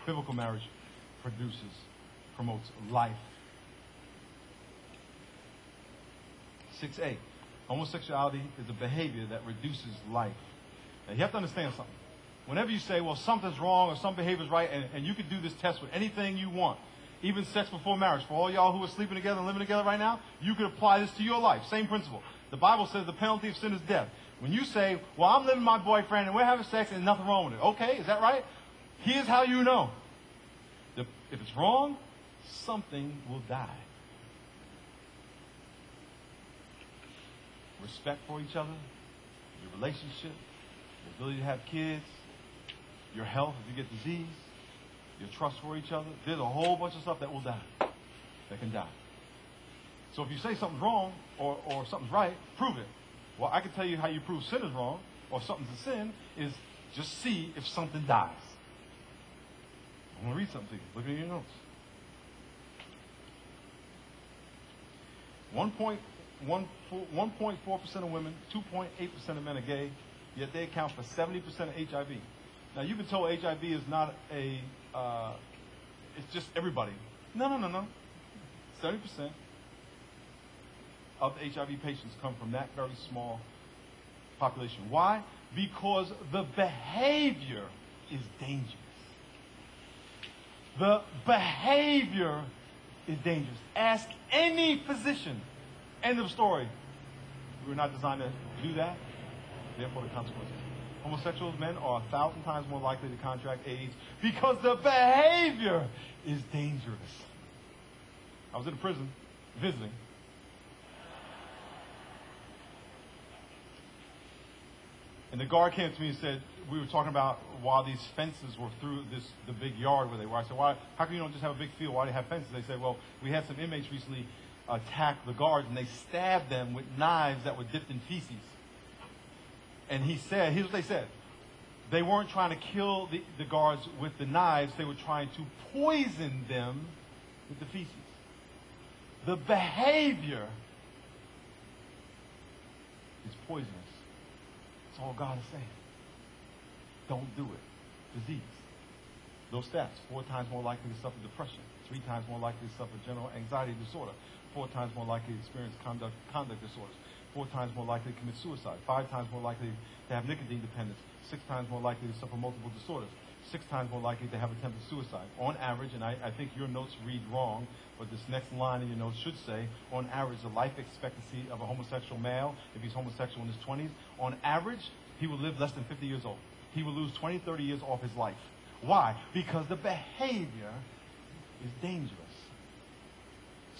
Biblical marriage promotes life. 6a, homosexuality is a behavior that reduces life. Now, you have to understand something. Whenever you say, well, something's wrong or some behavior's right, and you can do this test with anything you want, even sex before marriage, for all y'all who are sleeping together and living together right now, you can apply this to your life. Same principle. The Bible says the penalty of sin is death. When you say, well, I'm living with my boyfriend and we're having sex and nothing wrong with it. Okay, is that right? Here's how you know. If it's wrong, something will die. Respect for each other, your relationship, your ability to have kids, your health if you get disease, your trust for each other. There's a whole bunch of stuff that will die, that can die. So if you say something's wrong or something's right, prove it. Well, I can tell you how you prove sin is wrong or something's a sin is just see if something dies. I'm going to read something to you. Look at your notes. 1.4% of women, 2.8% of men are gay, yet they account for 70% of HIV. Now, you've been told HIV is not it's just everybody. No. 70% of the HIV patients come from that very small population. Why? Because the behavior is dangerous. The behavior is dangerous. Ask any physician. End of story. We were not designed to do that. Therefore, the consequences. Homosexual men are 1,000 times more likely to contract AIDS because the behavior is dangerous. I was in a prison visiting. And the guard came to me and said, we were talking about why these fences were through the big yard where they were. I said, why? How come you don't just have a big field? Why do you have fences? They said, well, we had some inmates recently attack the guards and they stabbed them with knives that were dipped in feces. And he said, here's what they said. They weren't trying to kill the guards with the knives. They were trying to poison them with the feces. The behavior is poisonous. That's all God is saying. Don't do it. Disease. Those stats, 4 times more likely to suffer depression, 3 times more likely to suffer general anxiety disorder, 4 times more likely to experience conduct disorders, 4 times more likely to commit suicide, 5 times more likely to have nicotine dependence, 6 times more likely to suffer multiple disorders, 6 times more likely to have attempted suicide. On average, and I think your notes read wrong, but this next line in your notes should say, on average, the life expectancy of a homosexual male, if he's homosexual in his 20s, on average, he will live less than 50 years old. He will lose 20, 30 years off his life. Why? Because the behavior is dangerous.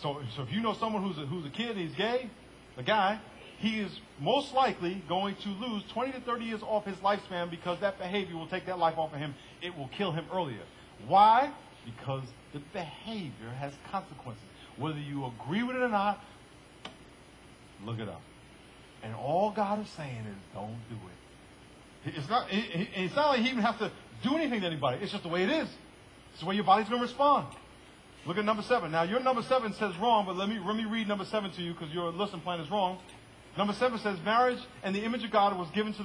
So if you know someone who's a kid and he's gay, a guy, he is most likely going to lose 20 to 30 years off his lifespan because that behavior will take that life off of him. It will kill him earlier. Why? Because the behavior has consequences. Whether you agree with it or not, look it up. And all God is saying is don't do it. It's not like he even has to do anything to anybody. It's just the way it is. It's the way your body's going to respond. Look at number 7. Now, your number 7 says wrong, but let me read number 7 to you because your lesson plan is wrong. Number 7 says, marriage and the image of God was given to the